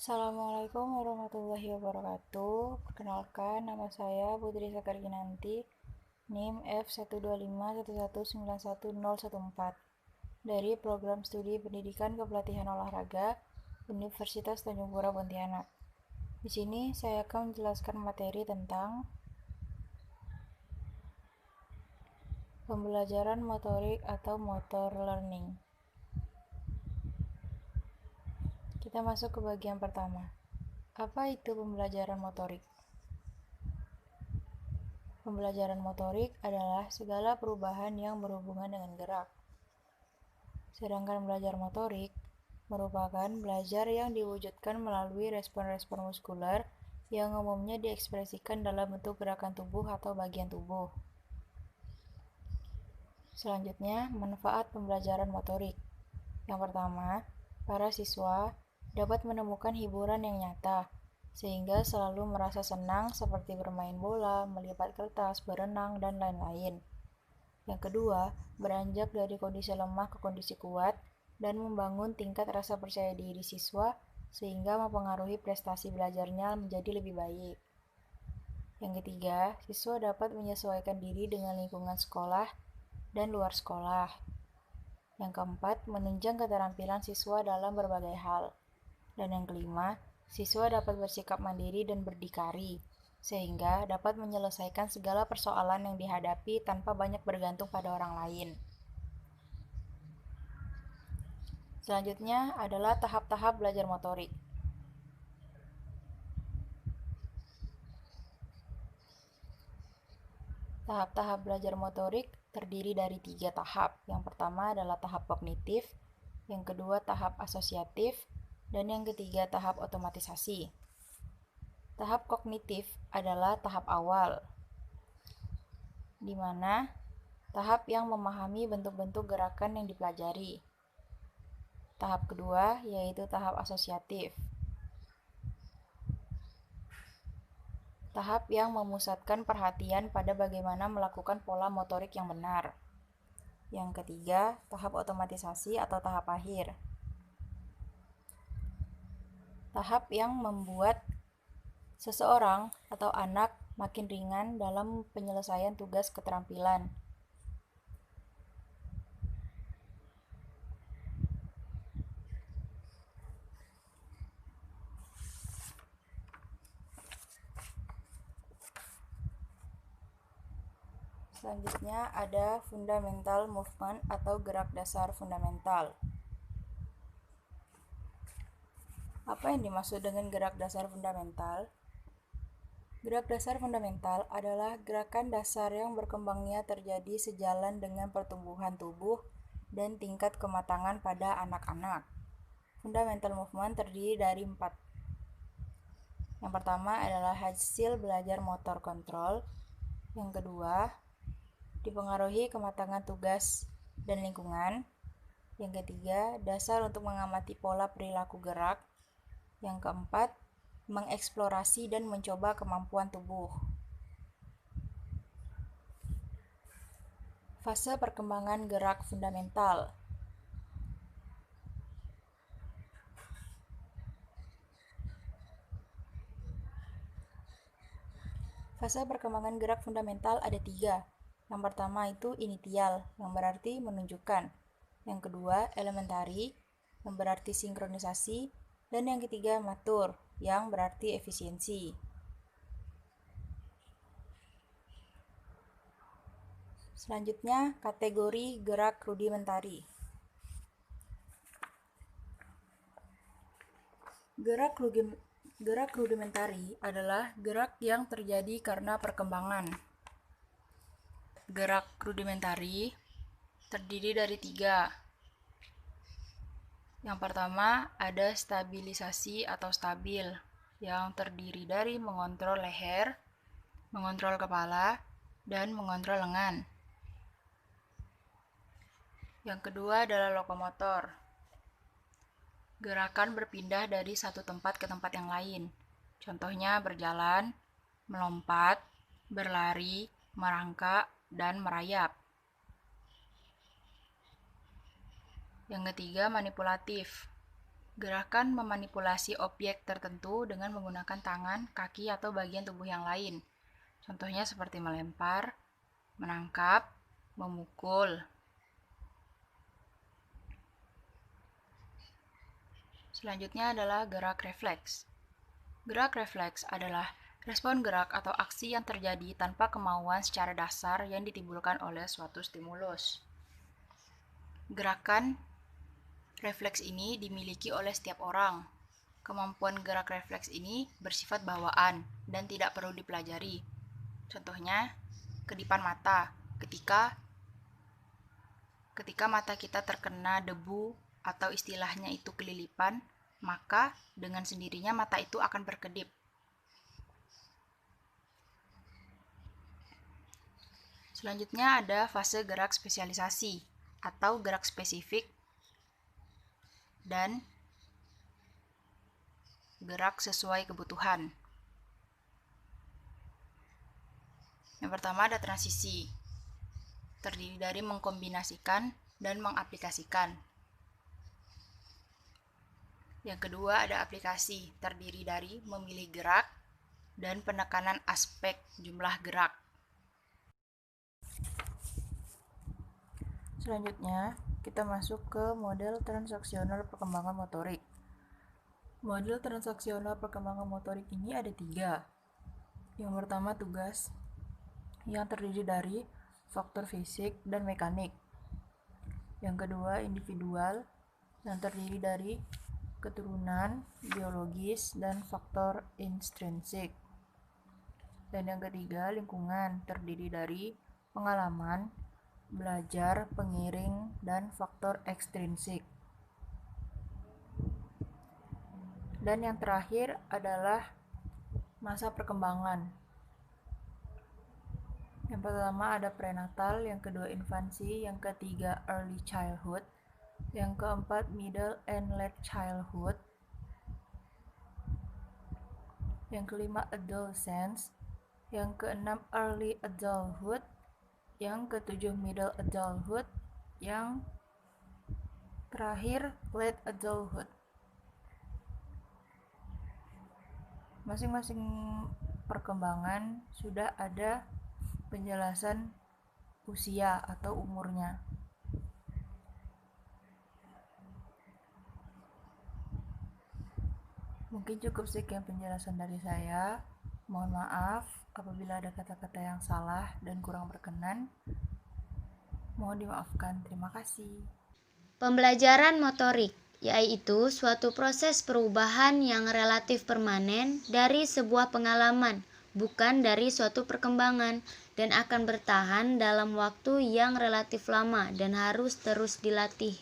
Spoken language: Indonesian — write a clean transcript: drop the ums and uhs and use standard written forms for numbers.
Assalamualaikum warahmatullahi wabarakatuh. Perkenalkan, nama saya Putri Sakarginanti, NIM F12511911014 dari Program Studi Pendidikan Kepelatihan Olahraga Universitas Tanjung Pura Pontianak. Di sini saya akan menjelaskan materi tentang pembelajaran motorik atau motor learning. Kita masuk ke bagian pertama. Apa itu pembelajaran motorik? Pembelajaran motorik adalah segala perubahan yang berhubungan dengan gerak. Sedangkan belajar motorik merupakan belajar yang diwujudkan melalui respon-respon muskular yang umumnya diekspresikan dalam bentuk gerakan tubuh atau bagian tubuh. Selanjutnya, manfaat pembelajaran motorik. Yang pertama, para siswa dapat menemukan hiburan yang nyata, sehingga selalu merasa senang seperti bermain bola, melipat kertas, berenang, dan lain-lain. Yang kedua, beranjak dari kondisi lemah ke kondisi kuat dan membangun tingkat rasa percaya diri siswa sehingga mempengaruhi prestasi belajarnya menjadi lebih baik. Yang ketiga, siswa dapat menyesuaikan diri dengan lingkungan sekolah dan luar sekolah. Yang keempat, menunjang keterampilan siswa dalam berbagai hal. Dan yang kelima, siswa dapat bersikap mandiri dan berdikari, sehingga dapat menyelesaikan segala persoalan yang dihadapi tanpa banyak bergantung pada orang lain. Selanjutnya adalah tahap-tahap belajar motorik. Tahap-tahap belajar motorik terdiri dari 3 tahap. Yang pertama adalah tahap kognitif, yang kedua tahap asosiatif, dan yang ketiga tahap otomatisasi. Tahap kognitif adalah tahap awal, di mana tahap yang memahami bentuk-bentuk gerakan yang dipelajari. Tahap kedua yaitu tahap asosiatif. Tahap yang memusatkan perhatian pada bagaimana melakukan pola motorik yang benar. Yang ketiga, tahap otomatisasi atau tahap akhir. Tahap yang membuat seseorang atau anak makin ringan dalam penyelesaian tugas keterampilan. Selanjutnya ada fundamental movement atau gerak dasar fundamental. Apa yang dimaksud dengan gerak dasar fundamental? Gerak dasar fundamental adalah gerakan dasar yang berkembangnya terjadi sejalan dengan pertumbuhan tubuh dan tingkat kematangan pada anak-anak. Fundamental movement terdiri dari 4. Yang pertama adalah hasil belajar motor kontrol. Yang kedua, dipengaruhi kematangan tugas dan lingkungan. Yang ketiga, dasar untuk mengamati pola perilaku gerak. Yang keempat, mengeksplorasi dan mencoba kemampuan tubuh. Fase perkembangan gerak fundamental. Fase perkembangan gerak fundamental ada 3. Yang pertama itu initial, yang berarti menunjukkan. Yang kedua, elementary, yang berarti sinkronisasi. Dan yang ketiga, matur, yang berarti efisiensi. Selanjutnya, kategori gerak rudimentari. Gerak rudimentari adalah gerak yang terjadi karena perkembangan. Gerak rudimentari terdiri dari 3. Yang pertama ada stabilisasi atau stabil, yang terdiri dari mengontrol leher, mengontrol kepala, dan mengontrol lengan. Yang kedua adalah lokomotor. Gerakan berpindah dari satu tempat ke tempat yang lain. Contohnya berjalan, melompat, berlari, merangkak, dan merayap. Yang ketiga manipulatif. Gerakan memanipulasi objek tertentu dengan menggunakan tangan, kaki, atau bagian tubuh yang lain. Contohnya seperti melempar, menangkap, memukul. Selanjutnya adalah gerak refleks. Gerak refleks adalah respon gerak atau aksi yang terjadi tanpa kemauan secara dasar yang ditimbulkan oleh suatu stimulus. Gerakan refleks ini dimiliki oleh setiap orang. Kemampuan gerak refleks ini bersifat bawaan dan tidak perlu dipelajari. Contohnya, kedipan mata. Ketika mata kita terkena debu atau istilahnya itu kelilipan, maka dengan sendirinya mata itu akan berkedip. Selanjutnya ada fase gerak spesialisasi atau gerak spesifik dan gerak sesuai kebutuhan. Yang pertama ada transisi, terdiri dari mengkombinasikan dan mengaplikasikan. Yang kedua ada aplikasi, terdiri dari memilih gerak dan penekanan aspek jumlah gerak. Selanjutnya, kita masuk ke model transaksional perkembangan motorik. Model transaksional perkembangan motorik ini ada 3. Yang pertama tugas, yang terdiri dari faktor fisik dan mekanik. Yang kedua individual, yang terdiri dari keturunan, biologis, dan faktor intrinsik. Dan yang ketiga lingkungan, terdiri dari pengalaman, belajar, pengiring, dan faktor ekstrinsik. Dan yang terakhir adalah masa perkembangan. Yang pertama ada prenatal, yang kedua infansi, yang ketiga early childhood, yang keempat middle and late childhood, yang kelima adolescence, yang keenam early adulthood, yang ketujuh middle adulthood, yang terakhir late adulthood. Masing-masing perkembangan sudah ada penjelasan usia atau umurnya. Mungkin cukup sekian penjelasan dari saya. Mohon maaf apabila ada kata-kata yang salah dan kurang berkenan. Mohon dimaafkan. Terima kasih. Pembelajaran motorik yaitu suatu proses perubahan yang relatif permanen dari sebuah pengalaman, bukan dari suatu perkembangan, dan akan bertahan dalam waktu yang relatif lama dan harus terus dilatih.